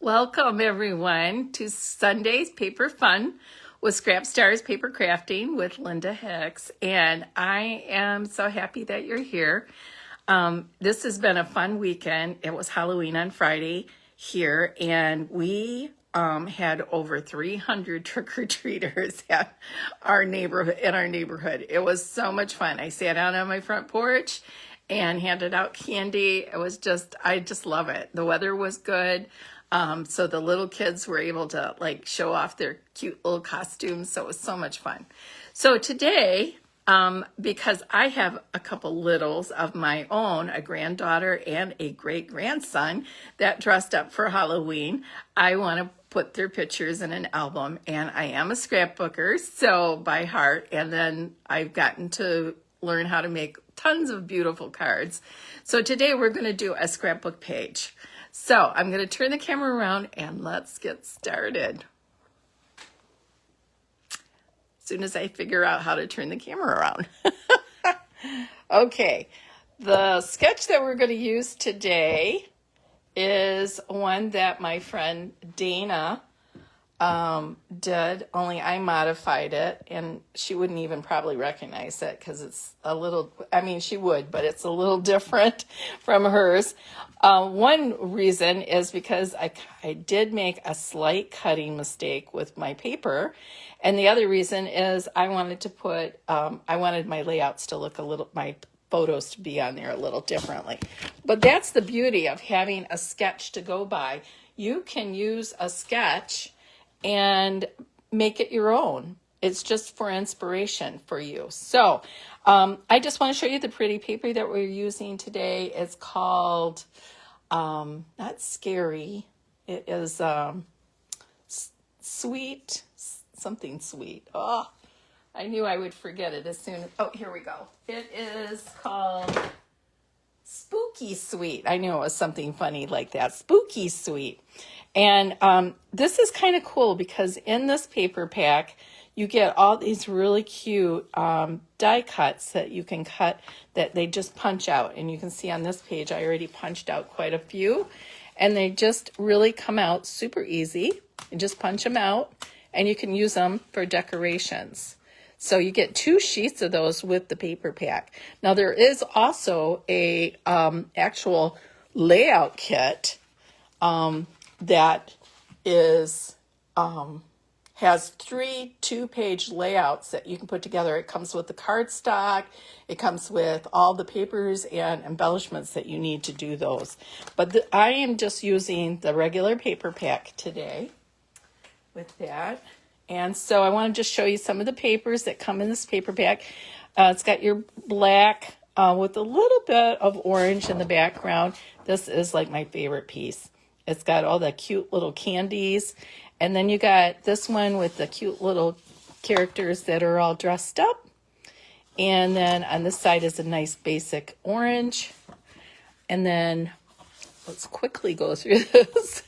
Welcome everyone to Sunday's Paper Fun with Scrap Stars Paper Crafting with Linda Hicks. And I am so happy that you're here. This has been a fun weekend. It was Halloween on Friday here, and we had over 300 trick-or-treaters at our neighborhood. It was so much fun. I sat out on my front porch and handed out candy. I just love it. The weather was good. So the little kids were able to show off their cute little costumes. So it was so much fun. So today, because I have a couple littles of my own, a granddaughter and a great grandson that dressed up for Halloween, I want to put their pictures in an album. And I am a scrapbooker, so by heart. And then I've gotten to learn how to make tons of beautiful cards. So today we're going to do a scrapbook page. So I'm going to turn the camera around and let's get started. As soon as I figure out how to turn the camera around. Okay, the sketch that we're going to use today is one that my friend Dana did, only I modified it, and she wouldn't even probably recognize it because it's a little, she would, but it's a little different from hers. One reason is because I did make a slight cutting mistake with my paper, and the other reason is I wanted to put, I wanted my layouts to look my photos to be on there a little differently. But that's the beauty of having a sketch to go by. You can use a sketch and make it your own. It's just for inspiration for you. So I just want to show you the pretty paper that we're using today. It's called, not Scary, it is Sweet, something sweet. Oh, I knew I would forget it as soon as, oh, here we go. It is called Spooky Sweet. I knew it was something funny like that. Spooky Sweet. And this is kind of cool because in this paper pack, you get all these really cute die cuts that you can cut that they just punch out. And you can see on this page, I already punched out quite a few. And they just really come out super easy. You just punch them out and you can use them for decorations. So you get 2 sheets of those with the paper pack. Now there is also a actual layout kit that is has 3 2-page layouts that you can put together. It comes with the cardstock. It comes with all the papers and embellishments that you need to do those. But I am just using the regular paper pack today with that. And so I want to just show you some of the papers that come in this paper pack. It's got your black with a little bit of orange in the background. This is like my favorite piece. It's got all the cute little candies. And then you got this one with the cute little characters that are all dressed up. And then on this side is a nice basic orange. And then let's quickly go through this.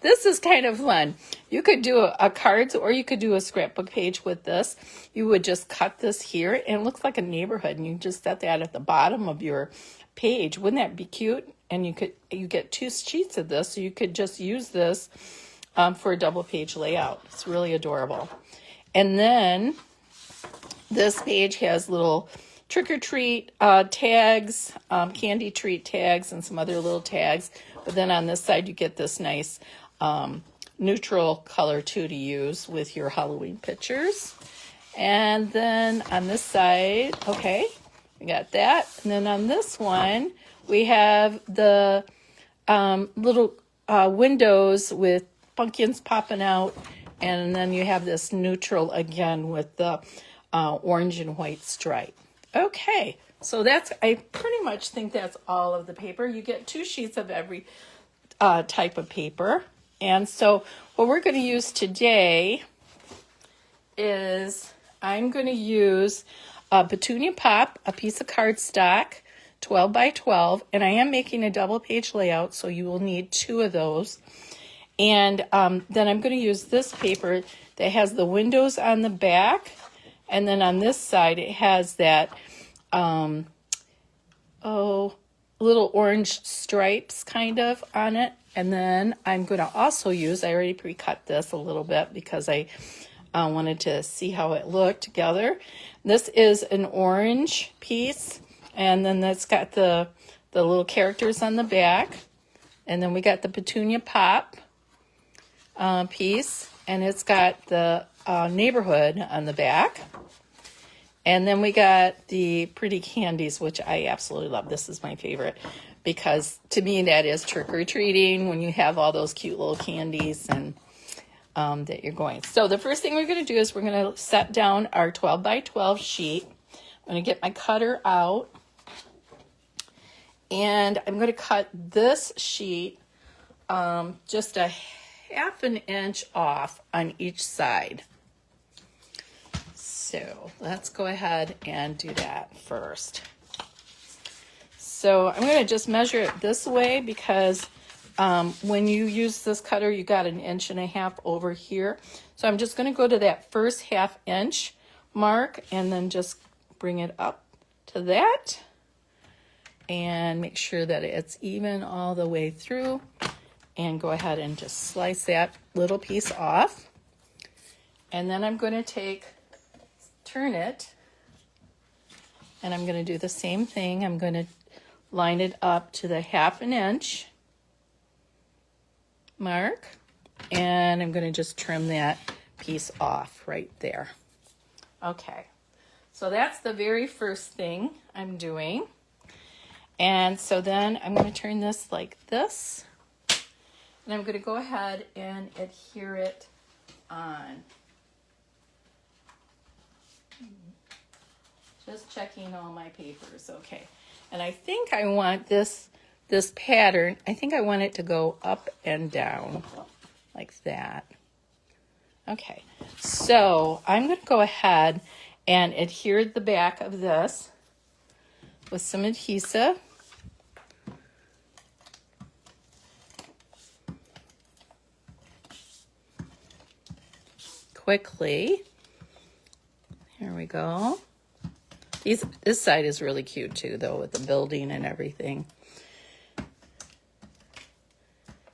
This is kind of fun. You could do a cards or you could do a scrapbook page with this. You would just cut this here and it looks like a neighborhood and you just set that at the bottom of your page. Wouldn't that be cute? And you get 2 sheets of this, so you could just use this for a double page layout. It's really adorable. And then this page has little trick-or-treat tags, candy treat tags, and some other little tags. But then on this side, you get this nice neutral color too to use with your Halloween pictures. And then on this side, okay, we got that. And then on this one, we have the little windows with pumpkins popping out. And then you have this neutral again with the orange and white stripe. Okay, so I pretty much think that's all of the paper. You get 2 sheets of every type of paper. And so what we're going to use today is I'm going to use a Petunia Pop, a piece of cardstock, 12 by 12, and I am making a double page layout, so you will need 2 of those. And then I'm going to use this paper that has the windows on the back, and then on this side it has that, little orange stripes kind of on it. And then I'm going to also use, I already pre-cut this a little bit because I wanted to see how it looked together. This is an orange piece, and then that's got the little characters on the back. And then we got the petunia pop piece, and it's got the neighborhood on the back. And then we got the pretty candies, which I absolutely love. This is my favorite because to me that is trick-or-treating when you have all those cute little candies and that you're going. So the first thing we're going to do is we're going to set down our 12 by 12 sheet. I'm going to get my cutter out. And I'm going to cut this sheet just a half an inch off on each side. So let's go ahead and do that first. So I'm going to just measure it this way because when you use this cutter, you got 1.5 inches over here. So I'm just going to go to that first 1/2 inch mark and then just bring it up to that and make sure that it's even all the way through, and go ahead and just slice that little piece off. And then I'm going to turn it, and I'm going to do the same thing. I'm going to line it up to the 1/2 inch mark, and I'm going to just trim that piece off right there. Okay, so that's the very first thing I'm doing. And so then I'm going to turn this like this, and I'm going to go ahead and adhere it on. Just checking all my papers. Okay. And I think I want this pattern, I think I want it to go up and down like that. Okay. So I'm going to go ahead and adhere the back of this with some adhesive. Quickly. Here we go. This side is really cute too, though, with the building and everything.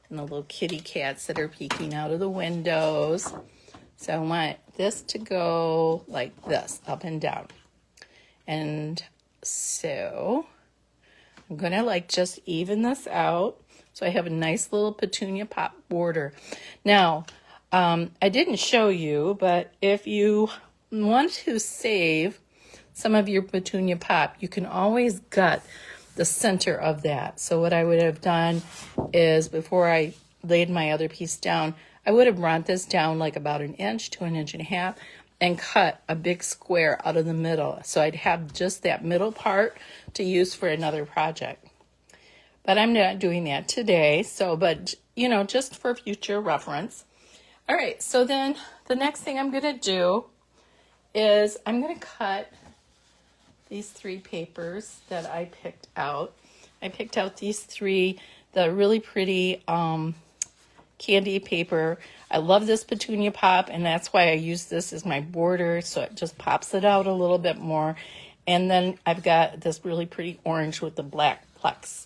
And the little kitty cats that are peeking out of the windows. So I want this to go like this, up and down. And so I'm going to just even this out. So I have a nice little petunia pop border. Now, I didn't show you, but if you want to save some of your petunia pop, you can always gut the center of that. So what I would have done is, before I laid my other piece down, I would have brought this down like about 1 inch to 1.5 inches and cut a big square out of the middle. So I'd have just that middle part to use for another project. But I'm not doing that today. So, but just for future reference. All right, so then the next thing I'm going to do is I'm going to cut these 3 papers that I picked out. I picked out these 3, the really pretty candy paper. I love this petunia pop, and that's why I use this as my border, so it just pops it out a little bit more. And then I've got this really pretty orange with the black plex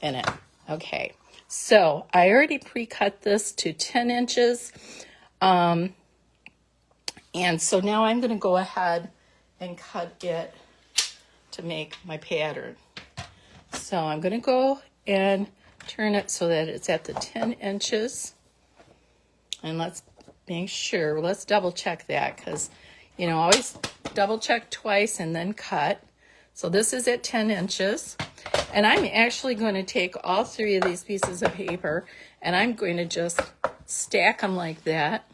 in it. Okay, so I already pre-cut this to 10 inches. And so now I'm going to go ahead and cut it to make my pattern. So I'm going to go and turn it so that it's at the 10 inches. And let's make sure, let's double check that, because, always double check twice and then cut. So this is at 10 inches. And I'm actually going to take all 3 of these pieces of paper and I'm going to just stack them like that.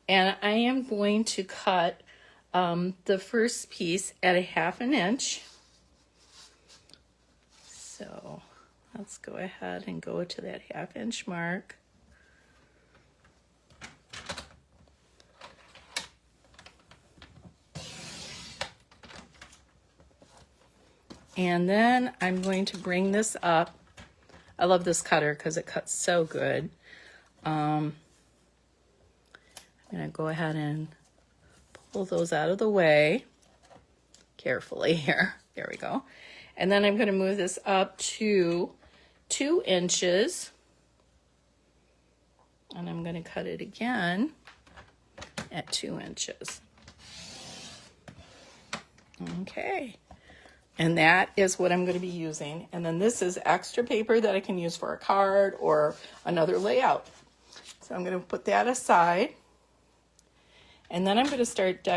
And I am going to cut the first piece at 1/2 inch. So let's go ahead and go to that 1/2 inch mark. And then I'm going to bring this up. I love this cutter because it cuts so good. I'm going to go ahead and pull those out of the way carefully here. There we go. And then I'm going to move this up to 2 inches. And I'm going to cut it again at 2 inches. Okay. And that is what I'm going to be using. And then this is extra paper that I can use for a card or another layout. So I'm going to put that aside. And then I'm going to start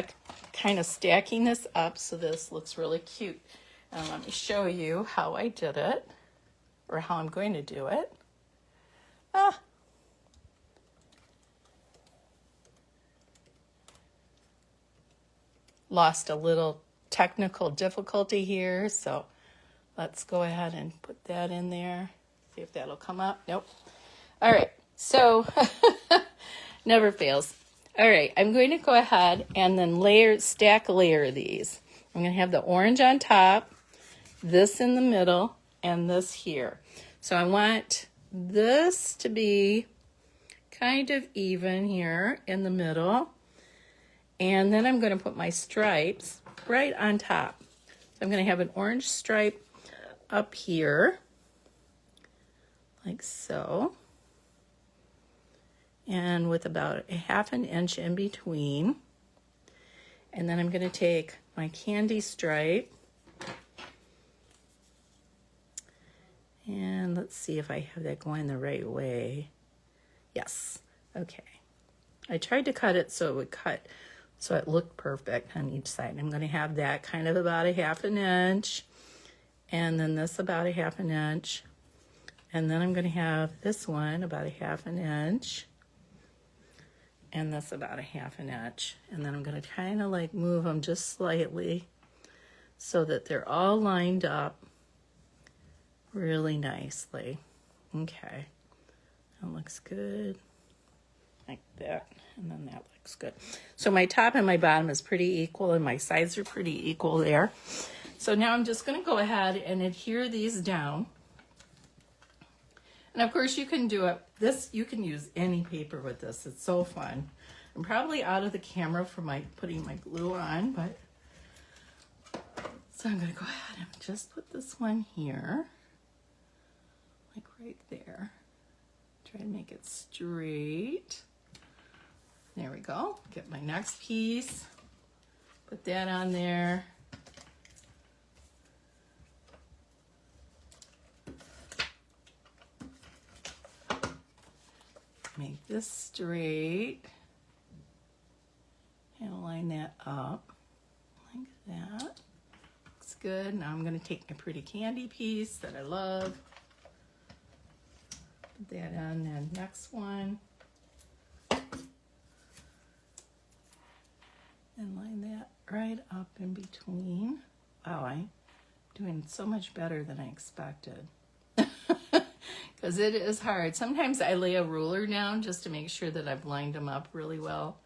kind of stacking this up so this looks really cute. And let me show you how I did it, or how I'm going to do it. Lost a little technical difficulty here, so let's go ahead and put that in there. See if that'll come up. Nope. All right, so never fails. All right, I'm going to go ahead and then stack layer these. I'm going to have the orange on top, this in the middle, and this here. So I want this to be kind of even here in the middle. And then I'm going to put my stripes right on top. So I'm going to have an orange stripe up here, like so. And with about a 1/2 inch in between. And then I'm going to take my candy stripe. And let's see if I have that going the right way. Yes. Okay. I tried to cut it so it would cut, so it looked perfect on each side. I'm going to have that kind of about a 1/2 inch. And then this about a 1/2 inch. And then I'm going to have this one about a 1/2 inch. And this about a 1/2 inch. And then I'm going to kind of like move them just slightly so that they're all lined up really nicely. Okay. That looks good. Like that. And then that looks good. So my top and my bottom is pretty equal, and my sides are pretty equal there. So now I'm just going to go ahead and adhere these down. And of course you can do it, you can use any paper with this. It's so fun. I'm probably out of the camera for putting my glue on, but so I'm going to go ahead and just put this one here, like right there. Try to make it straight. There we go. Get my next piece, put that on there. Make this straight and line that up like that. Looks good. Now I'm going to take my pretty candy piece that I love. Put that on the next one. And line that right up in between. Wow, I'm doing so much better than I expected. Because it is hard. Sometimes I lay a ruler down just to make sure that I've lined them up really well.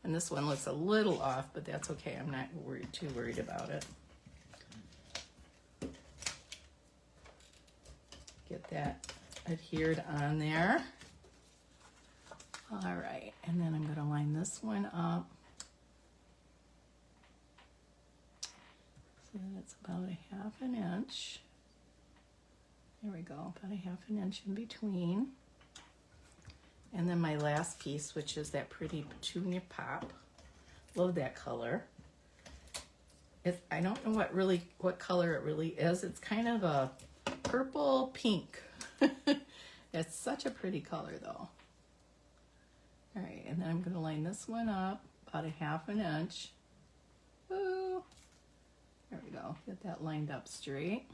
And this one looks a little off, but that's okay. I'm not too worried about it. Get that adhered on there. All right, and then I'm going to line this one up. So that's about a 1/2 inch. There we go, about a 1/2 inch in between. And then my last piece, which is that pretty petunia pop. Love that color. I don't know what color it really is. It's kind of a purple pink. It's such a pretty color though. All right, and then I'm going to line this one up about a 1/2 inch. Woo. There we go. Get that lined up straight.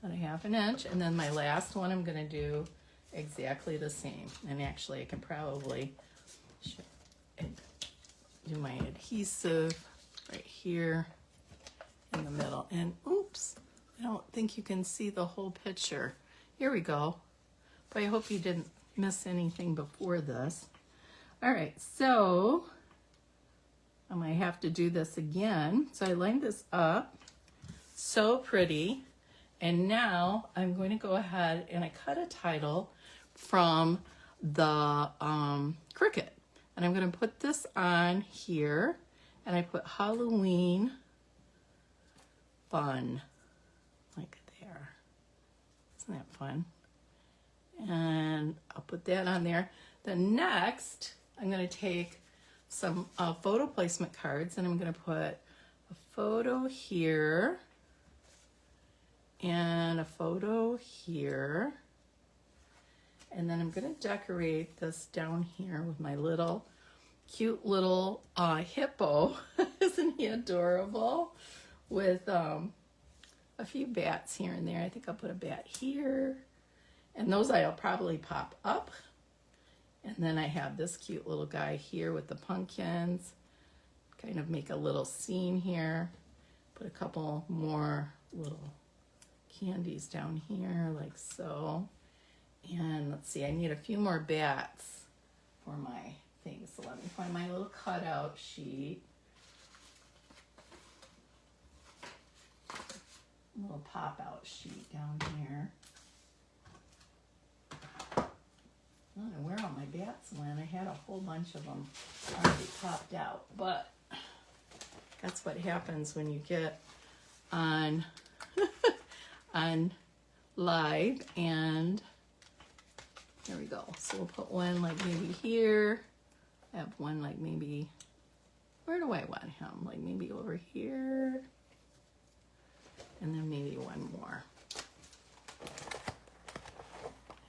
About a 1/2 inch. And then my last one I'm going to do exactly the same. And actually I can probably do my adhesive right here in the middle. And oops, I don't think you can see the whole picture. Here we go. But I hope you didn't miss anything before this. All right, so I might have to do this again. So I lined this up. So pretty. And now I'm going to go ahead and I cut a title from the Cricut. And I'm going to put this on here. And I put Halloween fun, like there. Isn't that fun? And I'll put that on there. Then next, I'm going to take some photo placement cards, and I'm going to put a photo here and a photo here. And then I'm going to decorate this down here with my little cute little hippo. Isn't he adorable? With a few bats here and there. I think I'll put a bat here. And those I'll probably pop up. And then I have this cute little guy here with the pumpkins. Kind of make a little scene here. Put a couple more little candies down here like so. And let's see, I need a few more bats for my thing. So let me find my little cutout sheet. A little pop-out sheet down here. I don't know where all my bats went. I had a whole bunch of them already popped out, but that's what happens when you get on on live. And there we go. So we'll put one like maybe here. I have one like maybe, where do I want him? Like maybe over here. And then maybe one more.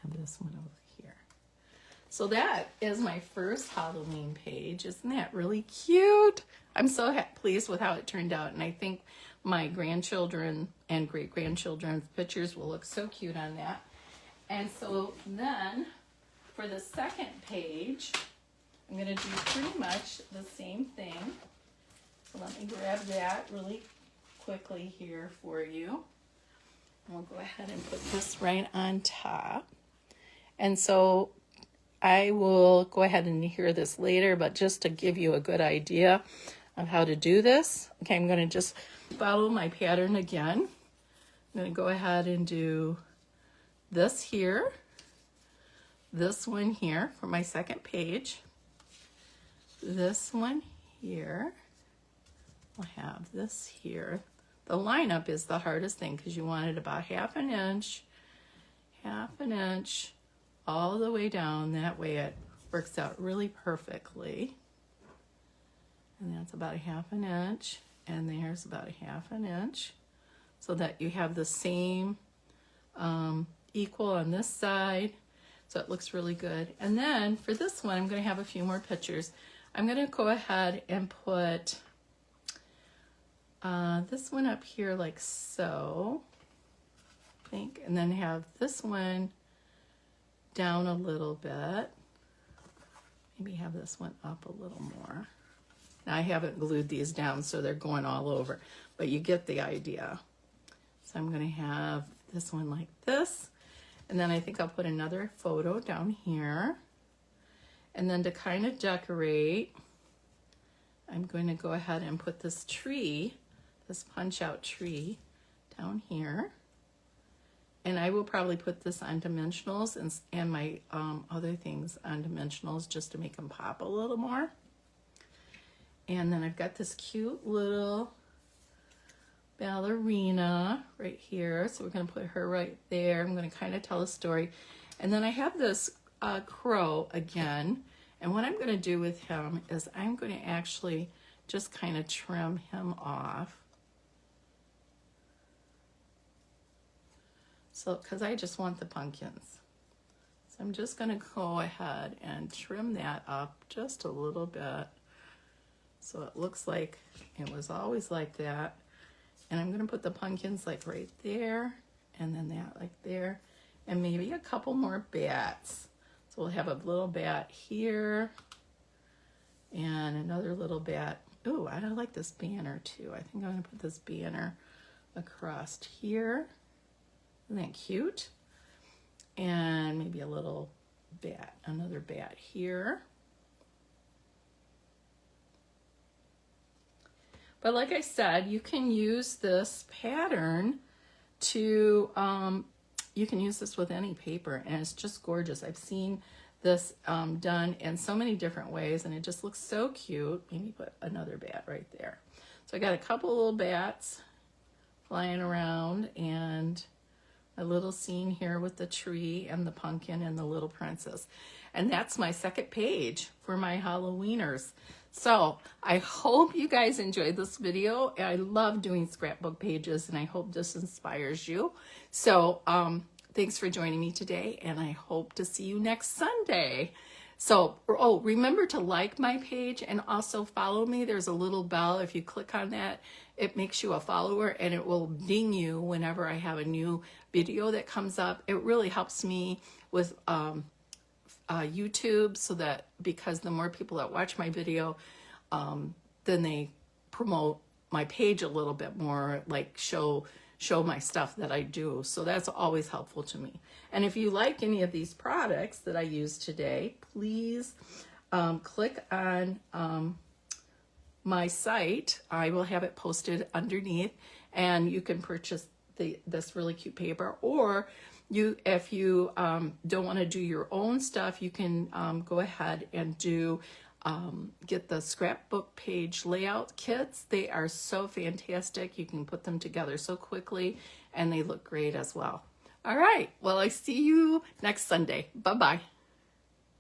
Have this one over here. So that is my first Halloween page. Isn't that really cute? I'm so pleased with how it turned out. And I think my grandchildren and great-grandchildren's pictures will look so cute on that. And so then for the second page, I'm going to do pretty much the same thing. So let me grab that really quickly here for you. And we'll go ahead and put this right on top. And so I will go ahead and hear this later, but just to give you a good idea of how to do this. Okay, I'm going to just follow my pattern again. I'm going to go ahead and do this here, this one here for my second page, this one here, we'll have this here. The lineup is the hardest thing because you want it about half an inch, all the way down. That way it works out really perfectly. And that's about a half an inch, and there's about a half an inch, so that you have the same equal on this side, so it looks really good. And then for this one, I'm going to have a few more pictures. I'm going to go ahead and put this one up here like so, I think, and then have this one down a little bit. Maybe have this one up a little more. Now I haven't glued these down, so they're going all over, but you get the idea. So I'm going to have this one like this, and then I think I'll put another photo down here. And then to kind of decorate, I'm going to go ahead and put this tree, this punch-out tree down here. And I will probably put this on dimensionals and my other things on dimensionals just to make them pop a little more. And then I've got this cute little ballerina right here. So we're going to put her right there. I'm going to kind of tell a story. And then I have this crow again. And what I'm going to do with him is I'm going to actually just kind of trim him off. So, because I just want the pumpkins. So I'm just going to go ahead and trim that up just a little bit. So it looks like it was always like that. And I'm going to put the pumpkins like right there, and then that like there, and maybe a couple more bats. So we'll have a little bat here, and another little bat. Ooh, I like this banner too. I think I'm going to put this banner across here. Isn't that cute? And maybe a little bat, another bat here. But like I said, you can use this pattern to, you can use this with any paper, and it's just gorgeous. I've seen this done in so many different ways, and it just looks so cute. Maybe put another bat right there. So I got a couple little bats flying around, and a little scene here with the tree and the pumpkin and the little princess. And that's my second page for my Halloweeners. So I hope you guys enjoyed this video. I love doing scrapbook pages, and I hope this inspires you. So thanks for joining me today, and I hope to see you next Sunday. So, oh, remember to like my page and also follow me. There's a little bell. If you click on that, it makes you a follower, and it will ding you whenever I have a new video that comes up. It really helps me with YouTube, so that because the more people that watch my video, then they promote my page a little bit more, like show my stuff that I do. So that's always helpful to me. And if you like any of these products that I use today, please click on my site. I will have it posted underneath, and you can purchase this really cute paper. Or if you don't want to do your own stuff, you can go ahead and get the scrapbook page layout kits. They are so fantastic. You can put them together so quickly, and they look great as well. All right. Well, I see you next Sunday. Bye-bye.